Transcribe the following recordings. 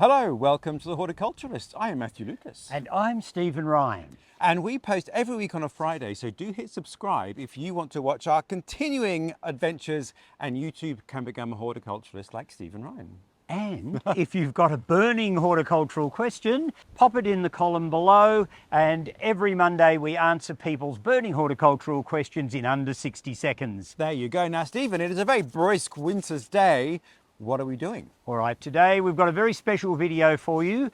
Hello, welcome to the Horti-Culturalists. I am Matthew Lucas. And I'm Stephen Ryan. And we post every week on a Friday, so do hit subscribe if you want to watch our continuing adventures, and YouTube can become a horticulturalist like Stephen Ryan. And if you've got a burning horticultural question, pop it in the column below, and every Monday we answer people's burning horticultural questions in under 60 seconds. There you go. Now, Stephen, it is a very brisk winter's day. What are we doing? All right, today we've got a very special video for you.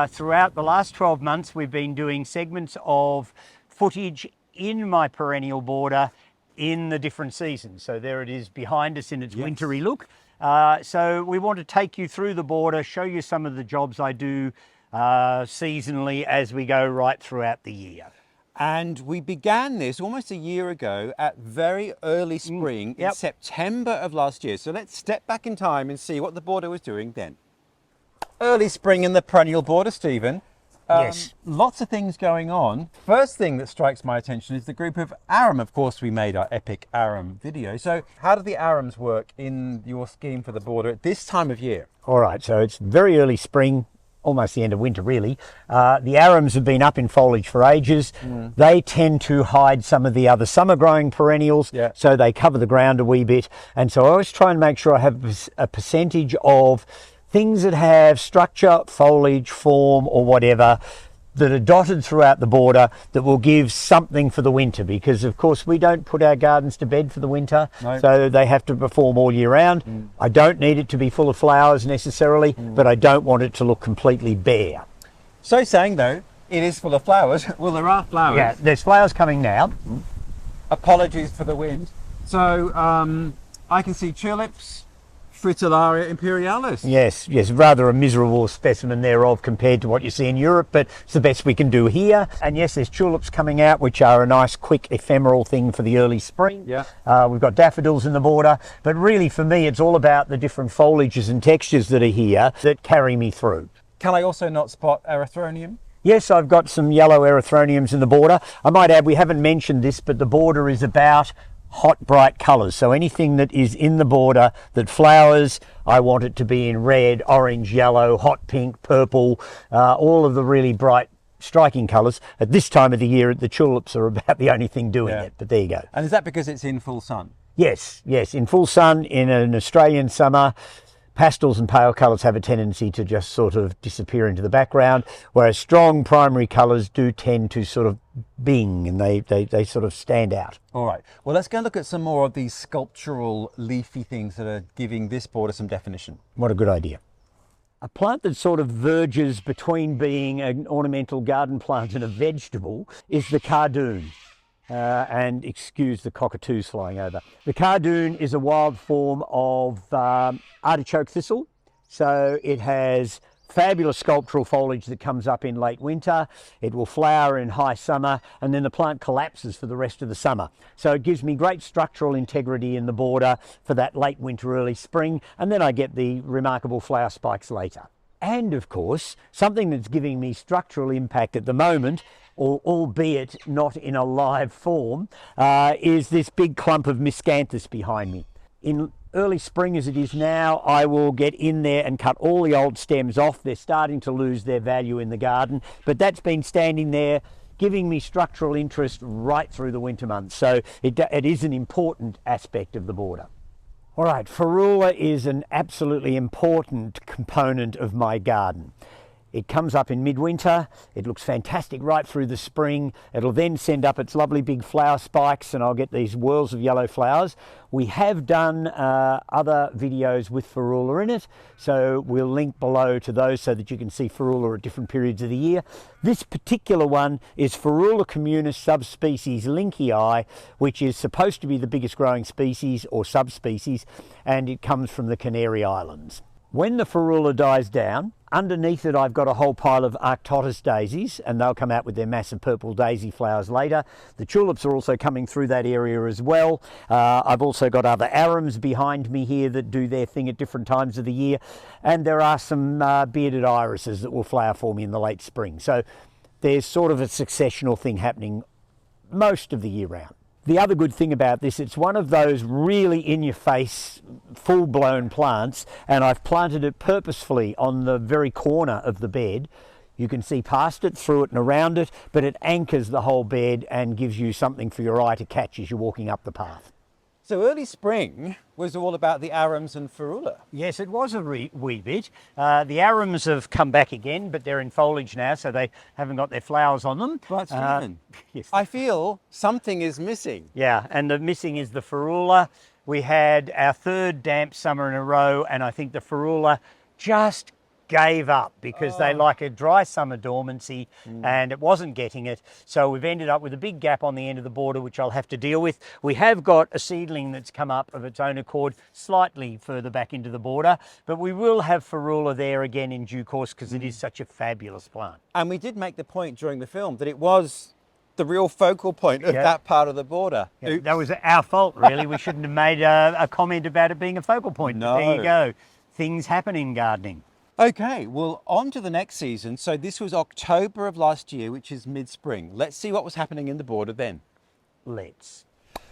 Throughout the last 12 months, we've been doing segments of footage in my perennial border in the different seasons. So there it is behind us in its wintry look. So we want to take you through the border, show you some of the jobs I do seasonally as we go right throughout the year. And we began this almost a year ago at very early spring in September of last year. So let's step back in time and see what the border was doing then. Early spring in the perennial border, Stephen. Yes. Lots of things going on. First thing that strikes my attention is the group of arum. Of course, we made our epic arum video. So how do the arums work in your scheme for the border at this time of year? All right, so it's very early spring, almost the end of winter really. The arums have been up in foliage for ages. They tend to hide some of the other summer growing perennials, so they cover the ground a wee bit. And so I always try and make sure I have a percentage of things that have structure, foliage, form or whatever that are dotted throughout the border that will give something for the winter, because of course we don't put our gardens to bed for the winter, so they have to perform all year round. I don't need it to be full of flowers necessarily, but I don't want it to look completely bare. So saying though, it is full of flowers. Well, there are flowers. Yeah, there's flowers coming now. Apologies for the wind. So I can see tulips, Fritillaria, imperialis. Yes, rather a miserable specimen thereof compared to what you see in Europe, but it's the best we can do here. And yes, there's tulips coming out, which are a nice, quick, ephemeral thing for the early spring. We've got daffodils in the border, but really for me, it's all about the different foliages and textures that are here that carry me through. Can I also not spot Erythronium? Yes, I've got some yellow Erythroniums in the border. I might add, we haven't mentioned this, but the border is about hot, bright colours. So anything that is in the border that flowers, I want it to be in red, orange, yellow, hot pink, purple, all of the really bright, striking colours. At this time of the year, the tulips are about the only thing doing it, but there you go. And is that because it's in full sun? Yes, in full sun, in an Australian summer. Pastels and pale colours have a tendency to just sort of disappear into the background, whereas strong primary colours do tend to sort of bing, and they sort of stand out. All right, well, let's go look at some more of these sculptural leafy things that are giving this border some definition. What a good idea. A plant that sort of verges between being an ornamental garden plant and a vegetable is the Cardoon. And excuse the cockatoos flying over. The Cardoon is a wild form of artichoke thistle. So it has fabulous sculptural foliage that comes up in late winter. It will flower in high summer, and then the plant collapses for the rest of the summer. So it gives me great structural integrity in the border for that late winter, early spring, and then I get the remarkable flower spikes later. And of course, something that's giving me structural impact at the moment, or albeit not in a live form, is this big clump of Miscanthus behind me. In early spring as it is now, I will get in there and cut all the old stems off. They're starting to lose their value in the garden, but that's been standing there giving me structural interest right through the winter months. So it is an important aspect of the border. All right, Ferula is an absolutely important component of my garden. It comes up in midwinter, it looks fantastic right through the spring. It'll then send up its lovely big flower spikes and I'll get these whirls of yellow flowers. We have done other videos with Ferula in it, so we'll link below to those so that you can see Ferula at different periods of the year. This particular one is Ferula communis subspecies linkii, which is supposed to be the biggest growing species or subspecies, and it comes from the Canary Islands. When the Ferula dies down, underneath it I've got a whole pile of Arctotis daisies, and they'll come out with their massive purple daisy flowers later. The tulips are also coming through that area as well. I've also got other arums behind me here that do their thing at different times of the year, and there are some bearded irises that will flower for me in the late spring. So there's sort of a successional thing happening most of the year round. The other good thing about this, it's one of those really in-your-face, full-blown plants, and I've planted it purposefully on the very corner of the bed. You can see past it, through it and around it, but it anchors the whole bed and gives you something for your eye to catch as you're walking up the path. So early spring was all about the arums and ferula. Yes, it was a wee bit. The arums have come back again, but they're in foliage now, so they haven't got their flowers on them. But Stephen, yes. I feel something is missing. Yeah, and the missing is the Ferula. We had our third damp summer in a row, and I think the Ferula just gave up because they like a dry summer dormancy and it wasn't getting it. So we've ended up with a big gap on the end of the border, which I'll have to deal with. We have got a seedling that's come up of its own accord slightly further back into the border, but we will have Ferula there again in due course because it is such a fabulous plant. And we did make the point during the film that it was the real focal point of that part of the border. Yeah, that was our fault, really. We shouldn't have made a comment about it being a focal point. No. But there you go. Things happen in gardening. Okay, well, on to the next season. So this was October of last year, which is mid-spring. Let's see what was happening in the border then. Let's.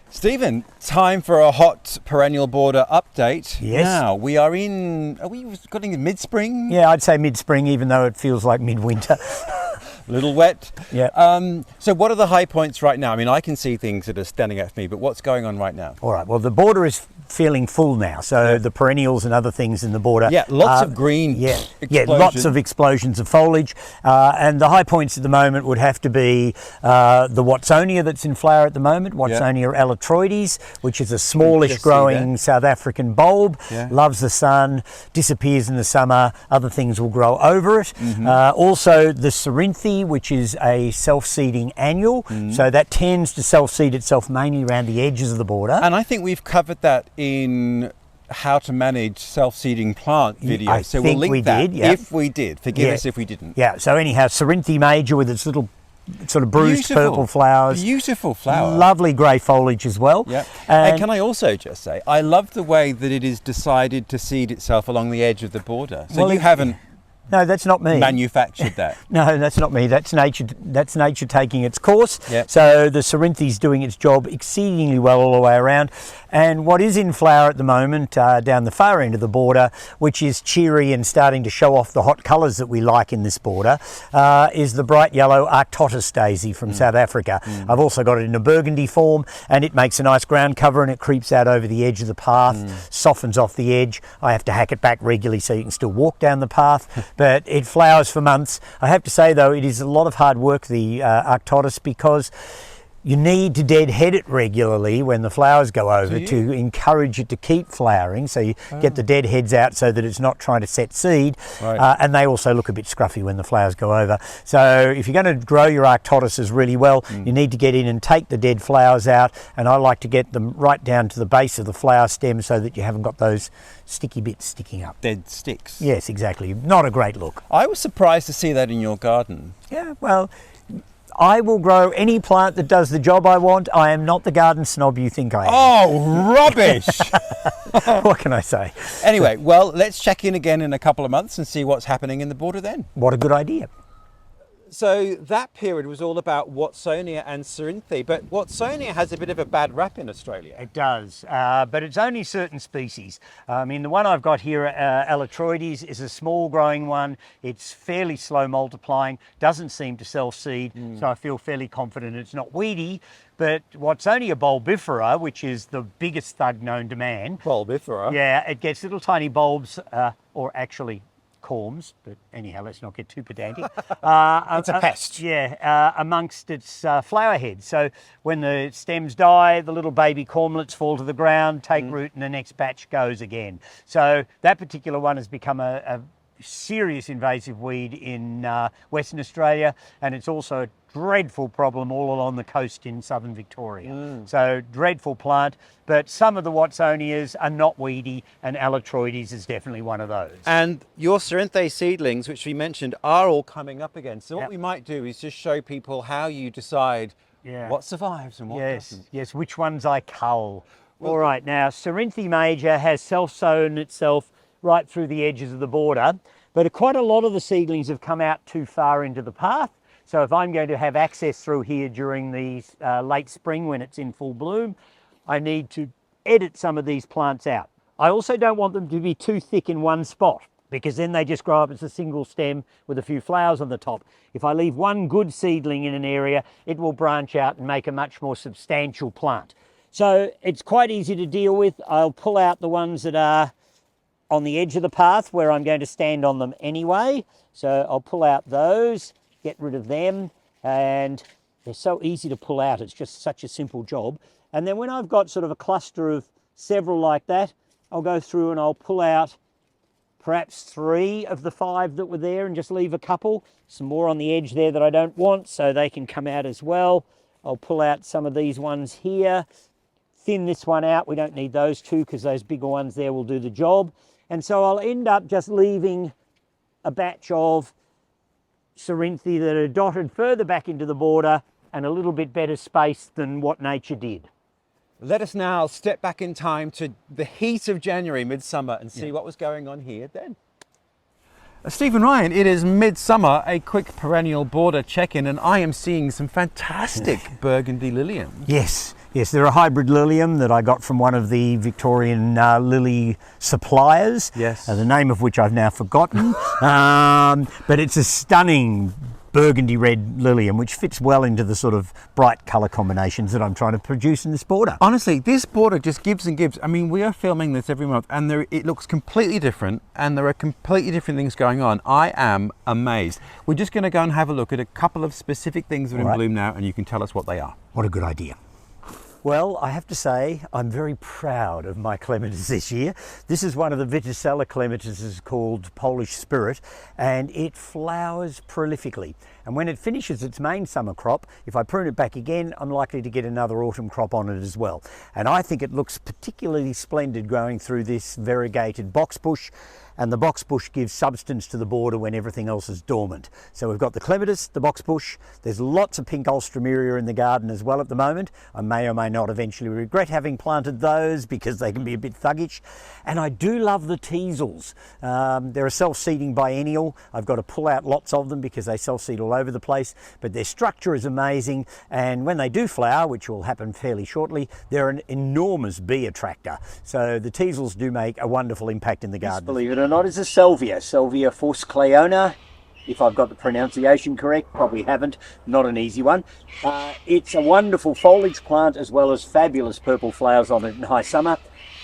Stephen, time for a hot perennial border update. Yes. Now, we are getting in mid-spring? Yeah, I'd say mid-spring, even though it feels like midwinter. A little wet. Yeah. So what are the high points right now? I mean, I can see things that are standing out for me, but what's going on right now? All right, well, the border is feeling full now, so the perennials and other things in the border. Yeah, lots of green. Yeah, explosion. lots of explosions of foliage. And the high points at the moment would have to be the Watsonia that's in flower at the moment, Watsonia aletroides, which is a smallish growing South African bulb, loves the sun, disappears in the summer, other things will grow over it. Also the Cerinthe, which is a self-seeding annual, so that tends to self-seed itself mainly around the edges of the border. And I think we've covered that in how to manage self-seeding plant videos. So we'll link that if we did. Forgive us if we didn't. Yeah, so anyhow, Cerinthe major with its little sort of bruised purple flowers. Beautiful flower. Lovely grey foliage as well. Yeah. And can I also just say, I love the way that it is decided to seed itself along the edge of the border. So you haven't No, that's not me. Manufactured that. No, that's not me. That's nature. That's nature taking its course. Yep. So the Cerinthe's doing its job exceedingly well all the way around. And what is in flower at the moment down the far end of the border, which is cheery and starting to show off the hot colours that we like in this border, is the bright yellow Arctotis daisy from South Africa. I've also got it in a burgundy form, and it makes a nice ground cover, and it creeps out over the edge of the path, softens off the edge. I have to hack it back regularly so you can still walk down the path, but it flowers for months. I have to say though, it is a lot of hard work, the Arctotis, because you need to deadhead it regularly when the flowers go over to encourage it to keep flowering. So you get the dead heads out so that it's not trying to set seed. Right. And they also look a bit scruffy when the flowers go over. So if you're going to grow your Arctotises really well, you need to get in and take the dead flowers out. And I like to get them right down to the base of the flower stem so that you haven't got those sticky bits sticking up. Dead sticks. Yes, exactly. Not a great look. I was surprised to see that in your garden. Yeah, well, I will grow any plant that does the job I want. I am not the garden snob you think I am. Oh, rubbish! What can I say? Anyway, well, let's check in again in a couple of months and see what's happening in the border then. What a good idea. So that period was all about Watsonia and Cerinthe, but Watsonia has a bit of a bad rap in Australia. It does, but it's only certain species. I mean, the one I've got here, aletroides, is a small growing one. It's fairly slow multiplying, doesn't seem to self-seed, so I feel fairly confident it's not weedy. But Watsonia bulbifera, which is the biggest thug known to man. Bulbifera? Yeah, it gets little tiny bulbs, or actually corms, but anyhow, let's not get too pedantic. It's a pest. Amongst its flower heads. So when the stems die, the little baby cormlets fall to the ground, take root, and the next batch goes again. So that particular one has become a serious invasive weed in Western Australia, and it's also a dreadful problem all along the coast in southern Victoria. So dreadful plant, but some of the Watsonias are not weedy, and aletroides is definitely one of those. And your Cerinthe seedlings, which we mentioned, are all coming up again. So what we might do is just show people how you decide what survives and what doesn't. Yes, which ones I cull. All right, now Cerinthe major has self-sown itself right through the edges of the border, but quite a lot of the seedlings have come out too far into the path. So if I'm going to have access through here during the late spring when it's in full bloom, I need to edit some of these plants out. I also don't want them to be too thick in one spot, because then they just grow up as a single stem with a few flowers on the top. If I leave one good seedling in an area, it will branch out and make a much more substantial plant. So it's quite easy to deal with. I'll pull out the ones that are on the edge of the path where I'm going to stand on them anyway. So I'll pull out those, get rid of them, and they're so easy to pull out. It's just such a simple job. And then when I've got sort of a cluster of several like that, I'll go through and I'll pull out perhaps 3 of the 5 that were there and just leave a couple. Some more on the edge there that I don't want, so they can come out as well. I'll pull out some of these ones here, thin this one out. We don't need those 2 because those bigger ones there will do the job. And so I'll end up just leaving a batch of Cerinthe that are dotted further back into the border and a little bit better space than what nature did. Let us now step back in time to the heat of January, midsummer, and see what was going on here then. Stephen Ryan, it is midsummer, a quick perennial border check-in, and I am seeing some fantastic burgundy Lilium. Yes, they're a hybrid Lilium that I got from one of the Victorian lily suppliers. Yes. The name of which I've now forgotten. But it's a stunning burgundy red Lilium, which fits well into the sort of bright colour combinations that I'm trying to produce in this border. Honestly, this border just gives and gives. I mean, we are filming this every month and it looks completely different and there are completely different things going on. I am amazed. We're just going to go and have a look at a couple of specific things that are in bloom now, and you can tell us what they are. What a good idea. Well, I have to say, I'm very proud of my Clematis this year. This is one of the Viticella Clematises called Polish Spirit, and it flowers prolifically. And when it finishes its main summer crop, if I prune it back again, I'm likely to get another autumn crop on it as well. And I think it looks particularly splendid growing through this variegated box bush, and the box bush gives substance to the border when everything else is dormant. So we've got the Clematis, the box bush, there's lots of pink Alstroemeria in the garden as well at the moment. I may or may not eventually regret having planted those because they can be a bit thuggish. And I do love the Teasels. They're a self-seeding biennial. I've got to pull out lots of them because they self-seed all over the place, but their structure is amazing, and when they do flower, which will happen fairly shortly, they're an enormous bee attractor. So the Teasels do make a wonderful impact in the garden. Believe it or not, is a Salvia forskaehlei, if I've got the pronunciation correct. Probably haven't, not an easy one. It's a wonderful foliage plant as well as fabulous purple flowers on it in high summer,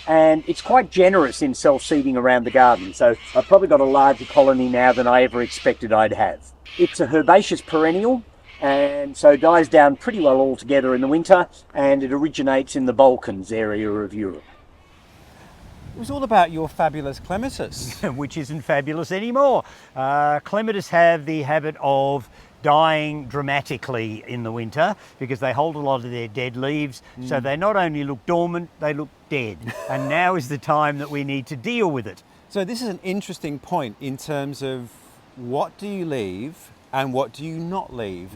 and it's quite generous in self-seeding around the garden, so I've probably got a larger colony now than I ever expected I'd have. It's a herbaceous perennial, and so dies down pretty well altogether in the winter, and it originates in the Balkans area of Europe. It was all about your fabulous Clematis. Which isn't fabulous anymore. Clematis have the habit of dying dramatically in the winter because they hold a lot of their dead leaves, so they not only look dormant, they look dead. And now is the time that we need to deal with it. So this is an interesting point in terms of what do you leave and what do you not leave.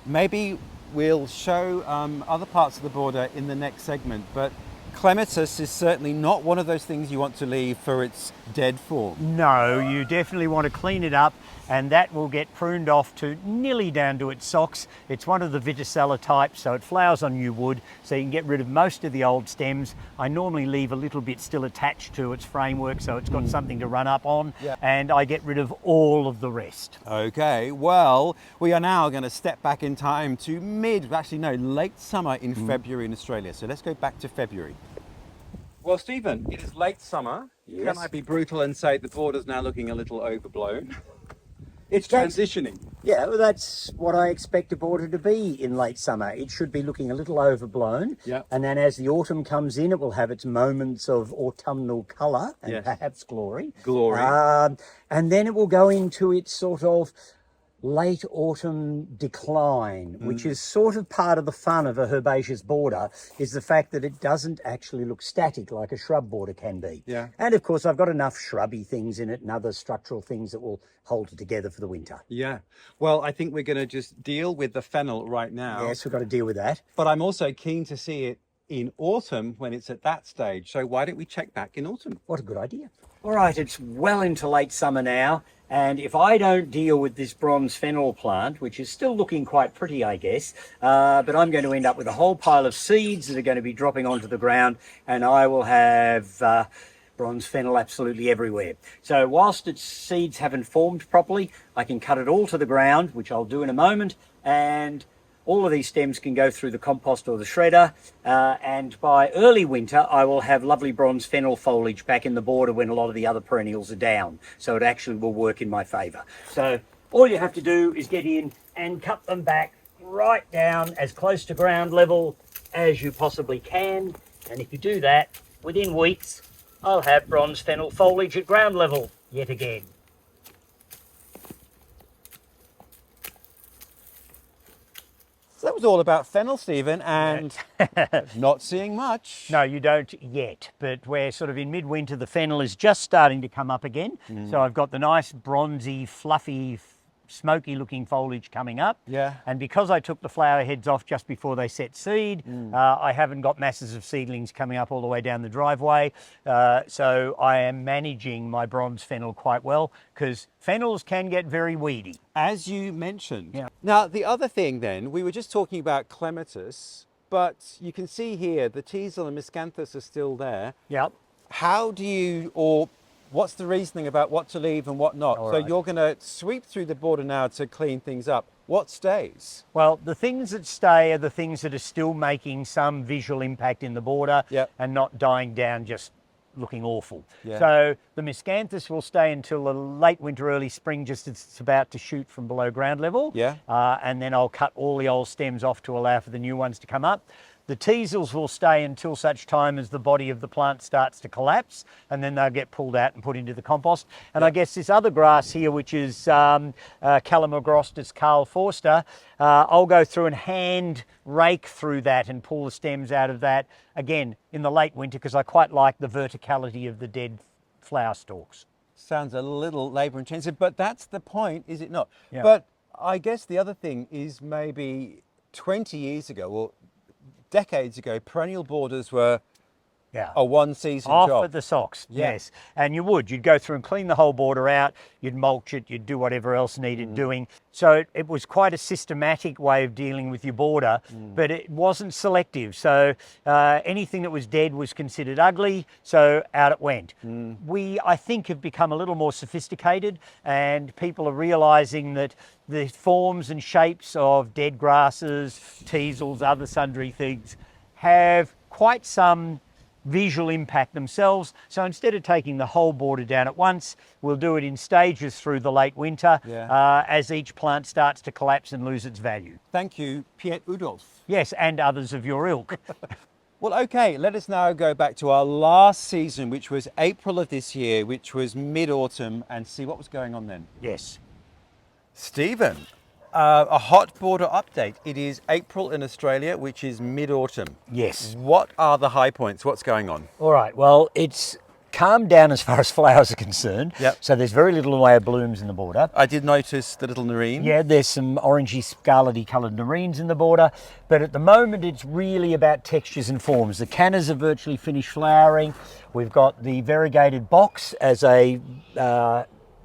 Maybe we'll show other parts of the border in the next segment, but Clematis is certainly not one of those things you want to leave for its dead form. No, you definitely want to clean it up, and that will get pruned off to nearly down to its socks. It's one of the Viticella types, so it flowers on new wood, so you can get rid of most of the old stems. I normally leave a little bit still attached to its framework, so it's got something to run up on, and I get rid of all of the rest. Okay, well, we are now going to step back in time to late summer in February in Australia. So let's go back to February. Well, Stephen, it is late summer. Yes. Can I be brutal and say the border's now looking a little overblown? It's transitioning. Yeah, well, that's what I expect a border to be in late summer. It should be looking a little overblown. Yeah. And then as the autumn comes in, it will have its moments of autumnal colour and perhaps glory. And then it will go into its sort of late autumn decline, which is sort of part of the fun of a herbaceous border, is the fact that it doesn't actually look static like a shrub border can be. Yeah. And of course I've got enough shrubby things in it and other structural things that will hold it together for the winter. Yeah. Well, I think we're going to just deal with the fennel right now. Yes, we've got to deal with that. But I'm also keen to see it in autumn when it's at that stage. So why don't we check back in autumn? What a good idea. All right, it's well into late summer now, and if I don't deal with this bronze fennel plant, which is still looking quite pretty, I guess, but I'm going to end up with a whole pile of seeds that are going to be dropping onto the ground, and I will have bronze fennel absolutely everywhere. So whilst its seeds haven't formed properly, I can cut it all to the ground, which I'll do in a moment, and all of these stems can go through the compost or the shredder, and by early winter I will have lovely bronze fennel foliage back in the border when a lot of the other perennials are down. So it actually will work in my favour. So all you have to do is get in and cut them back right down as close to ground level as you possibly can. And if you do that, within weeks I'll have bronze fennel foliage at ground level yet again. So that was all about fennel, Stephen, and not seeing much. No, you don't yet, but we're sort of in midwinter. The fennel is just starting to come up again. So I've got the nice bronzy, fluffy, smoky looking foliage coming up. Yeah. And because I took the flower heads off just before they set seed, I haven't got masses of seedlings coming up all the way down the driveway. So I am managing my bronze fennel quite well, because fennels can get very weedy. As you mentioned. Yeah. Now, the other thing then, we were just talking about Clematis, but you can see here the Teasel and Miscanthus are still there. Yep. How do you, or what's the reasoning about what to leave and what not? All so right. you're going to sweep through the border now to clean things up. What stays? Well, the things that stay are the things that are still making some visual impact in the border. Yep. And not dying down just looking awful. Yeah. So the Miscanthus will stay until the late winter, early spring, just as it's about to shoot from below ground level. Yeah. And then I'll cut all the old stems off to allow for the new ones to come up. The Teasels will stay until such time as the body of the plant starts to collapse, and then they'll get pulled out and put into the compost. And I guess this other grass here, which is Calamagrostis Carl Forster, I'll go through and hand rake through that and pull the stems out of that, again, in the late winter, because I quite like the verticality of the dead flower stalks. Sounds a little labour intensive, but that's the point, is it not? Yeah. But I guess the other thing is maybe 20 years ago, or decades ago, perennial borders were Yeah. a one-season Off job. at the socks, Yeah. yes. And you'd go through and clean the whole border out, you'd mulch it, you'd do whatever else needed doing. So it was quite a systematic way of dealing with your border, but it wasn't selective. So anything that was dead was considered ugly, so out it went. We, I think, have become a little more sophisticated, and people are realising that the forms and shapes of dead grasses, teasels, other sundry things have quite some visual impact themselves. So instead of taking the whole border down at once, we'll do it in stages through the late winter, as each plant starts to collapse and lose its value. Thank you, Piet Udolf. Yes, and others of your ilk. Well, okay, let us now go back to our last season, which was April of this year, which was mid-autumn, and see what was going on then. Yes. Stephen, a hot border update. It is April in Australia, which is mid-autumn. Yes. What are the high points? What's going on? All right, well, it's calmed down as far as flowers are concerned. Yep. So there's very little in the way of blooms in the border. I did notice the little nerine. Yeah, there's some orangey scarlety coloured nerines in the border, but at the moment it's really about textures and forms. The cannas have virtually finished flowering. We've got the variegated box as a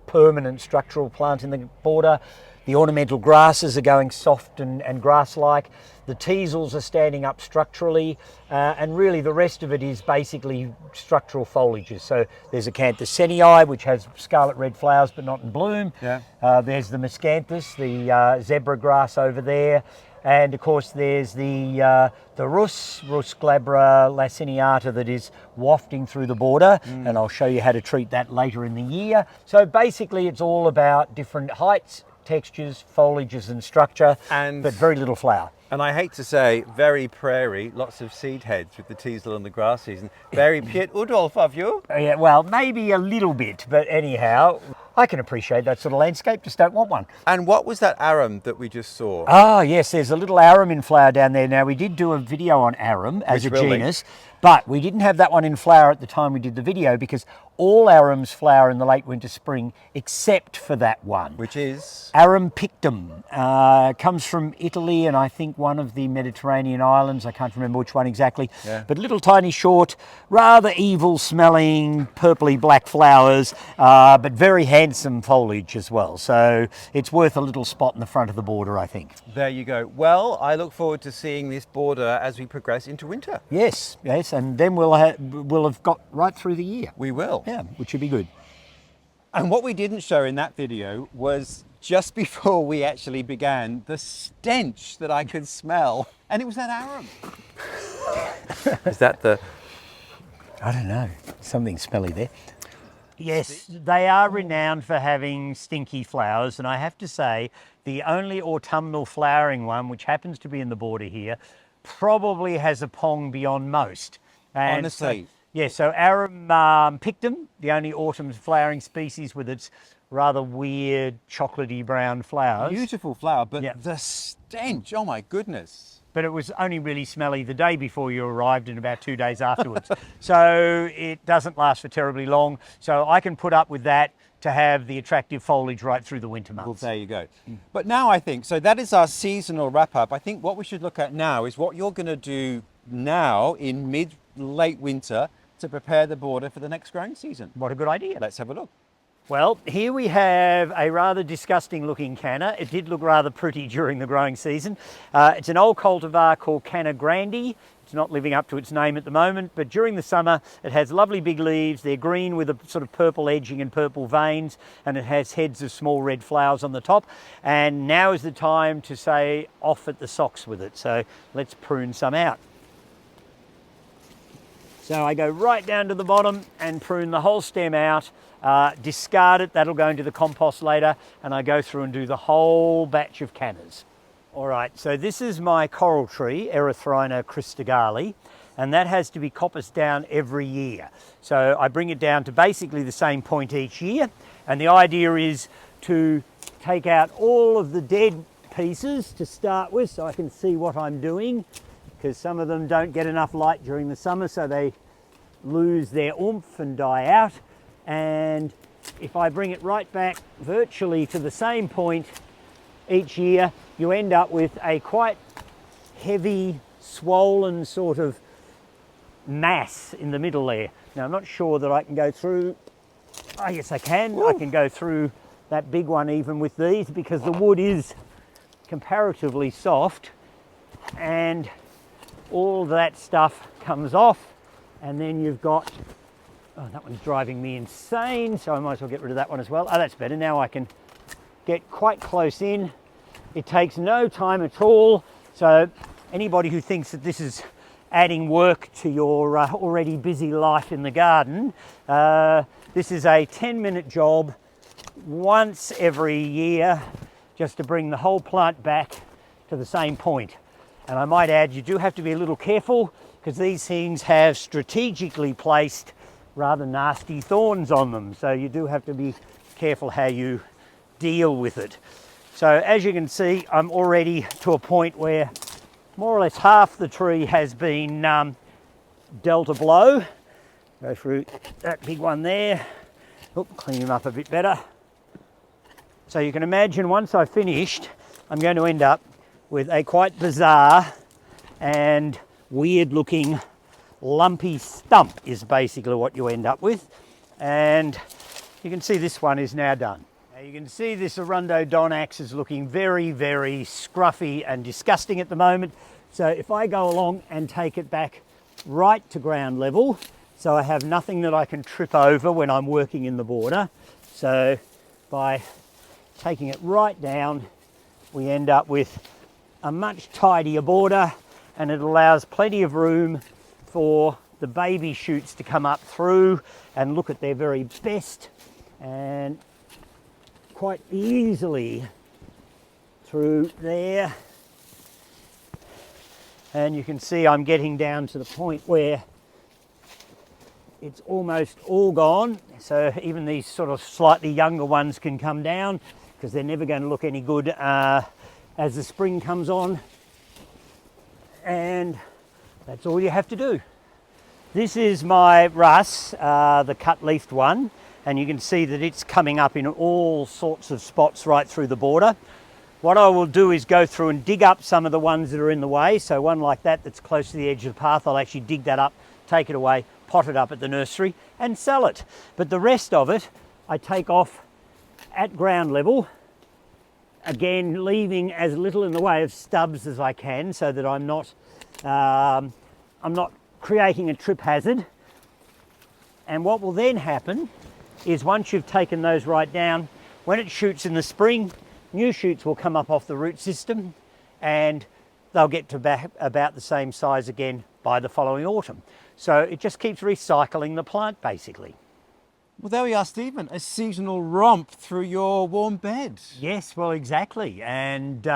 permanent structural plant in the border. The ornamental grasses are going soft and grass-like. The teasels are standing up structurally, and really the rest of it is basically structural foliages. So there's Acanthus senii, which has scarlet red flowers but not in bloom. Yeah. There's the Miscanthus, the zebra grass over there. And of course there's the Rus glabra laciniata that is wafting through the border, and I'll show you how to treat that later in the year. So basically it's all about different heights, textures, foliages and structure, but very little flower. And I hate to say, very prairie, lots of seed heads with the teasel and the grass season. Very Piet Udolf of you. Yeah, well, maybe a little bit, but anyhow, I can appreciate that sort of landscape, just don't want one. And what was that arum that we just saw? Ah, yes, there's a little arum in flower down there. Now, we did do a video on arum as a genus, but we didn't have that one in flower at the time we did the video because all arums flower in the late winter spring except for that one. Which is? Arum pictum. Comes from Italy and I think one of the Mediterranean islands. I can't remember which one exactly. Yeah. But little tiny short, rather evil smelling, purpley black flowers, but very handsome foliage as well. So it's worth a little spot in the front of the border, I think. There you go. Well, I look forward to seeing this border as we progress into winter. Yes, yes, and then we'll have got right through the year. We will. Yeah, which should be good. And what we didn't show in that video was just before we actually began, the stench that I could smell. And it was that arum. Is that the... I don't know, something smelly there. Yes, they are renowned for having stinky flowers, and I have to say the only autumnal flowering one, which happens to be in the border here, probably has a pong beyond most. And honestly. So Arum pictum, the only autumn flowering species with its rather weird chocolatey brown flowers. Beautiful flower, but the stench, oh my goodness. But it was only really smelly the day before you arrived and about 2 days afterwards. So it doesn't last for terribly long. So I can put up with that to have the attractive foliage right through the winter months. Well, there you go. But now I think, so that is our seasonal wrap up. I think what we should look at now is what you're going to do now in late winter to prepare the border for the next growing season. What a good idea. Let's have a look. Well, here we have a rather disgusting looking canna. It did look rather pretty during the growing season. It's an old cultivar called Canna grandi. It's not living up to its name at the moment, but during the summer it has lovely big leaves. They're green with a sort of purple edging and purple veins, and it has heads of small red flowers on the top. And now is the time to say off at the socks with it. So let's prune some out. So I go right down to the bottom and prune the whole stem out, discard it, that'll go into the compost later, and I go through and do the whole batch of cannas. All right, so this is my coral tree, Erythronium cristagali, and that has to be coppiced down every year. So I bring it down to basically the same point each year, and the idea is to take out all of the dead pieces to start with so I can see what I'm doing, because some of them don't get enough light during the summer, so they lose their oomph and die out. And if I bring it right back virtually to the same point each year, you end up with a quite heavy, swollen sort of mass in the middle there. Now, I'm not sure that I can go through. Oh, yes, I can. Ooh. I can go through that big one even with these, because the wood is comparatively soft, and all that stuff comes off, and then you've got, oh, that one's driving me insane, so I might as well get rid of that one as well. Oh, that's better. Now I can get quite close in. It takes no time at all, so anybody who thinks that this is adding work to your already busy life in the garden, this is a 10-minute job once every year, just to bring the whole plant back to the same point. And I might add, you do have to be a little careful, because these things have strategically placed rather nasty thorns on them. So you do have to be careful how you deal with it. So as you can see, I'm already to a point where more or less half the tree has been dealt a blow. Go through that big one there. Oop, clean him up a bit better. So you can imagine once I've finished, I'm going to end up with a quite bizarre and weird looking lumpy stump is basically what you end up with. And you can see this one is now done. Now you can see this Arundo Donax is looking very, very scruffy and disgusting at the moment. So if I go along and take it back right to ground level, so I have nothing that I can trip over when I'm working in the border. So by taking it right down, we end up with a much tidier border, and it allows plenty of room for the baby shoots to come up through and look at their very best, and quite easily through there. And you can see I'm getting down to the point where it's almost all gone. So even these sort of slightly younger ones can come down, because they're never going to look any good as the spring comes on. And that's all you have to do. This is my Russ, the cut-leafed one, and you can see that it's coming up in all sorts of spots right through the border. What I will do is go through and dig up some of the ones that are in the way. So one like that that's close to the edge of the path, I'll actually dig that up, take it away, pot it up at the nursery and sell it. But the rest of it, I take off at ground level, again leaving as little in the way of stubs as I can so that I'm not creating a trip hazard. And what will then happen is once you've taken those right down, when it shoots in the spring, new shoots will come up off the root system and they'll get to about the same size again by the following autumn. So it just keeps recycling the plant basically. Well, there we are, Stephen, a seasonal romp through your warm bed. Yes, well, exactly. And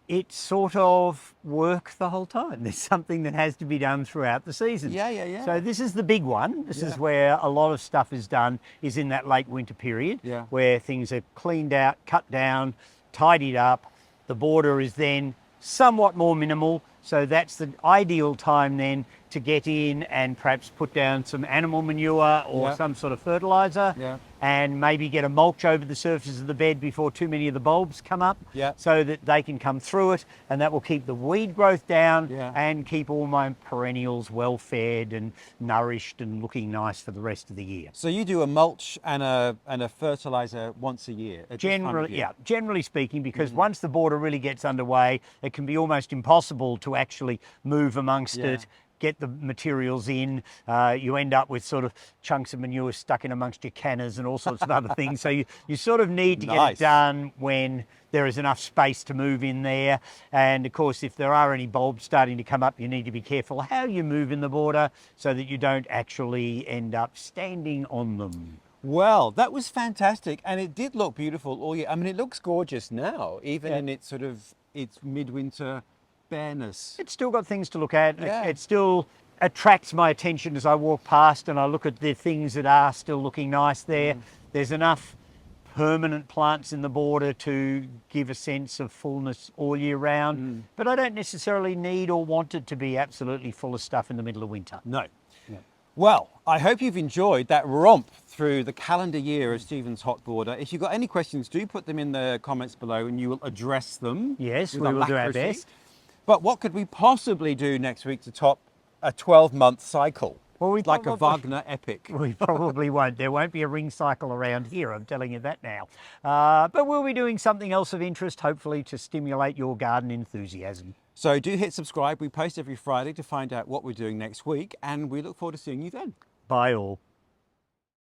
it sort of works the whole time. There's something that has to be done throughout the season. Yeah. So this is the big one. This is where a lot of stuff is done, is in that late winter period, where things are cleaned out, cut down, tidied up. The border is then somewhat more minimal. So that's the ideal time then to get in and perhaps put down some animal manure or some sort of fertiliser and maybe get a mulch over the surface of the bed before too many of the bulbs come up so that they can come through it, and that will keep the weed growth down and keep all my perennials well fed and nourished and looking nice for the rest of the year. So you do a mulch and a fertiliser once a year? Generally speaking, because once the border really gets underway, it can be almost impossible to actually move amongst it, get the materials in. You end up with sort of chunks of manure stuck in amongst your canners and all sorts of other things. So you sort of need to get it done when there is enough space to move in there. And of course, if there are any bulbs starting to come up, you need to be careful how you move in the border so that you don't actually end up standing on them. Well, that was fantastic, and it did look beautiful all year. I mean, it looks gorgeous now, even in its sort of its midwinter bareness. It's still got things to look at. It still attracts my attention as I walk past and I look at the things that are still looking nice there. There's enough permanent plants in the border to give a sense of fullness all year round, but I don't necessarily need or want it to be absolutely full of stuff in the middle of winter. No. Well, I hope you've enjoyed that romp through the calendar year of Stephen's hot border. If you've got any questions, do put them in the comments below and you will address them. Yes, we will do our best. But what could we possibly do next week to top a 12-month cycle? Well, like a Wagner epic. We probably won't. There won't be a ring cycle around here, I'm telling you that now. But we'll be doing something else of interest, hopefully to stimulate your garden enthusiasm. So do hit subscribe. We post every Friday to find out what we're doing next week, and we look forward to seeing you then. Bye all.